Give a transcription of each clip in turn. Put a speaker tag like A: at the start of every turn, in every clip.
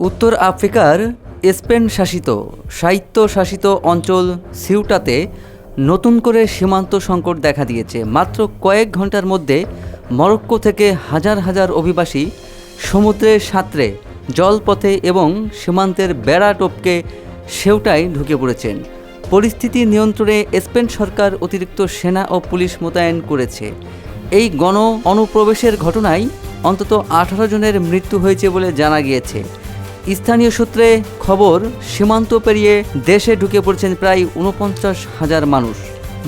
A: উত্তর আফ্রিকার স্পেন শাসিত স্বায়ত্তশাসিত অঞ্চল সিউটাতে নতুন করে সীমান্ত সংকট দেখা দিয়েছে। মাত্র কয়েক ঘন্টার মধ্যে মরক্কো থেকে হাজার হাজার অভিবাসী সমুদ্রে সাঁতরে জলপথে এবং সীমান্তের বেড়া টপকে সেউটায় ঢুকে পড়েছেন। পরিস্থিতি নিয়ন্ত্রণে স্পেন সরকার অতিরিক্ত সেনা ও পুলিশ মোতায়েন করেছে। এই গণ অনুপ্রবেশের ঘটনায় অন্তত 18 জনের মৃত্যু হয়েছে বলে জানা গিয়েছে। স্থানীয় সূত্রে খবর, সীমান্ত পেরিয়ে দেশে ঢুকে পড়েছেন প্রায় 49,000 মানুষ।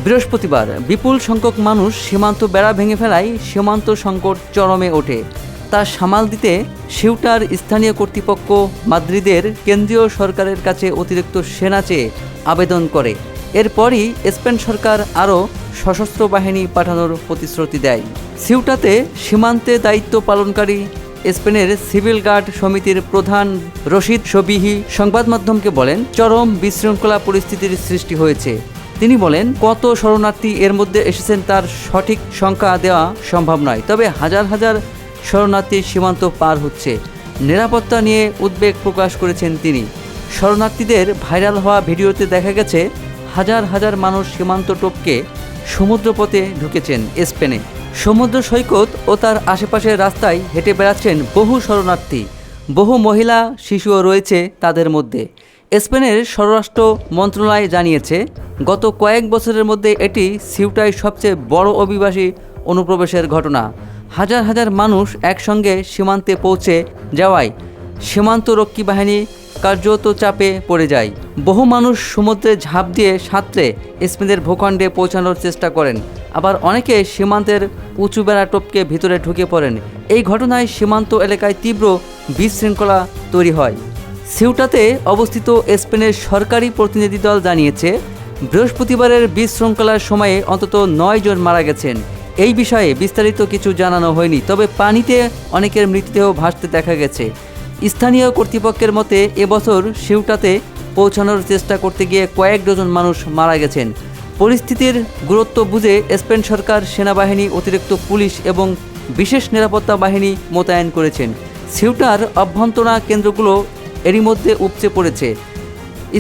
A: বৃহস্পতিবার বিপুল সংখ্যক মানুষ সীমান্ত বেড়া ভেঙে ফেলায় সীমান্ত সংকট চরমে ওঠে। তা সামাল দিতে সিউটার স্থানীয় কর্তৃপক্ষ মাদ্রিদের কেন্দ্রীয় সরকারের কাছে অতিরিক্ত সেনা চেয়ে আবেদন করে। এরপরই স্পেন সরকার আরও সশস্ত্র বাহিনী পাঠানোর প্রতিশ্রুতি দেয়। সিউটাতে সীমান্তে দায়িত্ব পালনকারী স্পেনের সিভিল গার্ড সমিতির প্রধান রশিদ শবিহি সংবাদ মাধ্যমকে বলেন, চরম বিশৃঙ্খলা পরিস্থিতির সৃষ্টি হয়েছে। তিনি বলেন, কত শরণার্থী এর মধ্যে এসেছেন তার সঠিক সংখ্যা দেওয়া সম্ভব নয়, তবে হাজার হাজার শরণার্থী সীমান্ত পার হচ্ছে। নিরাপত্তা নিয়ে উদ্বেগ প্রকাশ করেছেন তিনি। শরণার্থীদের ভাইরাল হওয়া ভিডিওতে দেখা গেছে হাজার হাজার মানুষ সীমান্ত টপকে সমুদ্রপথে ঢুকেছেন স্পেনে। সমুদ্র সৈকত ও তার আশেপাশের রাস্তায় হেঁটে বেড়াচ্ছেন বহু শরণার্থী। বহু মহিলা, শিশুও রয়েছে তাদের মধ্যে। স্পেনের স্বরাষ্ট্র মন্ত্রণালয় জানিয়েছে, গত কয়েক বছরের মধ্যে এটি সিউটায় সবচেয়ে বড় অভিবাসী অনুপ্রবেশের ঘটনা। হাজার হাজার মানুষ একসঙ্গে সীমান্তে পৌঁছে যাওয়ায় সীমান্তরক্ষী বাহিনী কার্যত চাপে পড়ে যায়। বহু মানুষ সমুদ্রে ঝাঁপ দিয়ে সাঁতরে স্পেনের ভূখণ্ডে পৌঁছানোর চেষ্টা করেন, আবার অনেকে সীমান্তের উঁচু বেড়া টপকে ভিতরে ঢুকে পড়েন। এই ঘটনায় সীমান্ত এলাকায় তীব্র বিশৃঙ্খলা তৈরি হয়। সিউটাতে অবস্থিত স্পেনের সরকারি প্রতিনিধি দল জানিয়েছে, বৃহস্পতিবারের বিশৃঙ্খলার সময়ে অন্তত 9 জন মারা গেছেন। এই বিষয়ে বিস্তারিত কিছু জানানো হয়নি, তবে পানিতে অনেকের মৃতদেহ ভাসতে দেখা গেছে। স্থানীয় কর্তৃপক্ষের মতে এবছর সিউটাতে পৌঁছানোর চেষ্টা করতে গিয়ে কয়েক ডজন মানুষ মারা গেছেন। পরিস্থিতির গুরুত্ব বুঝে স্পেন সরকার সেনাবাহিনী, অতিরিক্ত পুলিশ এবং বিশেষ নিরাপত্তা বাহিনী মোতায়েন করেছেন। সিউটার অভ্যন্তরীণ কেন্দ্রগুলো এরই মধ্যে উপচে পড়েছে।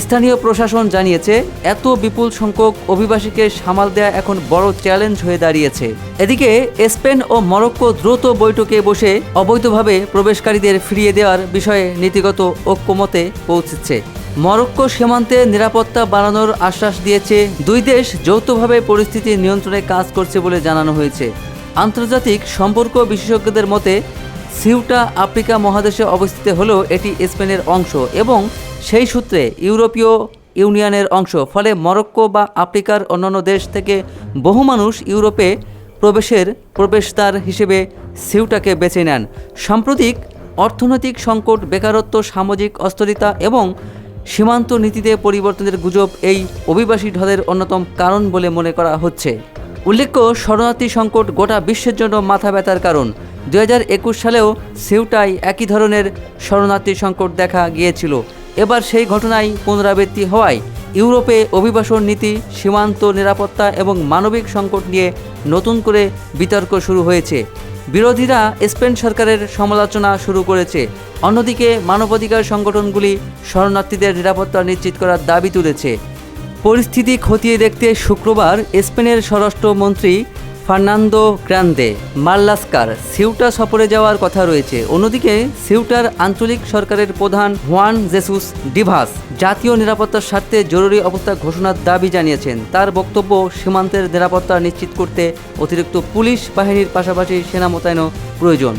A: স্থানীয় প্রশাসন জানিয়েছে, এত বিপুল সংখ্যক অভিবাসীকে সামাল দেওয়া এখন বড় চ্যালেঞ্জ হয়ে দাঁড়িয়েছে। এদিকে স্পেন ও মরক্কো দ্রুত বৈঠকে বসে অবৈধভাবে প্রবেশকারীদের ফিরিয়ে দেওয়ার বিষয়ে নীতিগত ঐক্যমতে পৌঁছেছে। মরক্কো সীমান্তে নিরাপত্তা বাড়ানোর আশ্বাস দিয়েছে। দুই দেশ যৌথভাবে পরিস্থিতি নিয়ন্ত্রণে কাজ করছে বলে জানানো হয়েছে। আন্তর্জাতিক সম্পর্ক বিশেষজ্ঞদের মতে, সিউটা আফ্রিকা মহাদেশে অবস্থিত হলেও এটি স্পেনের অংশ এবং সেই সূত্রে ইউরোপীয় ইউনিয়নের অংশ। ফলে মরক্কো বা আফ্রিকার অন্যান্য দেশ থেকে বহু মানুষ ইউরোপে প্রবেশের প্রবেশদ্বার হিসেবে সিউটাকে বেছে নেন। সাম্প্রতিক অর্থনৈতিক সংকট, বেকারত্ব, সামাজিক অস্থিরতা এবং সীমান্ত নীতিতে পরিবর্তনের গুজব এই অভিবাসী ঢলের অন্যতম কারণ বলে মনে করা হচ্ছে। উল্লেখ্য, শরণার্থী সংকট গোটা বিশ্বের জন্য মাথা ব্যথার কারণ। 2021 সালেও সিউটায় একই ধরনের শরণার্থী সংকট দেখা গিয়েছিল। এবার সেই ঘটনায় পুনরাবৃত্তি হওয়ায় ইউরোপে অভিবাসন নীতি, সীমান্ত নিরাপত্তা এবং মানবিক সংকট নিয়ে নতুন করে বিতর্ক শুরু হয়েছে। বিরোধীরা স্পেন সরকারের সমালোচনা শুরু করেছে। অন্যদিকে মানবাধিকার সংগঠনগুলি শরণার্থীদের নিরাপত্তা নিশ্চিত করার দাবি তুলেছে। পরিস্থিতি খতিয়ে দেখতে শুক্রবার স্পেনের স্বরাষ্ট্রমন্ত্রী ফার্নান্দো গ্রান্দে মার্লাস্কার সিউটা সফরে যাওয়ার কথা রয়েছে। অন্যদিকে সিউটার আঞ্চলিক সরকারের প্রধান হুয়ান জেসুস ডিভাস জাতীয় নিরাপত্তার স্বার্থে জরুরি অবস্থা ঘোষণার দাবি জানিয়েছেন। তার বক্তব্য, সীমান্তের নিরাপত্তা নিশ্চিত করতে অতিরিক্ত পুলিশ বাহিনীর পাশাপাশি সেনা মোতায়েনও প্রয়োজন।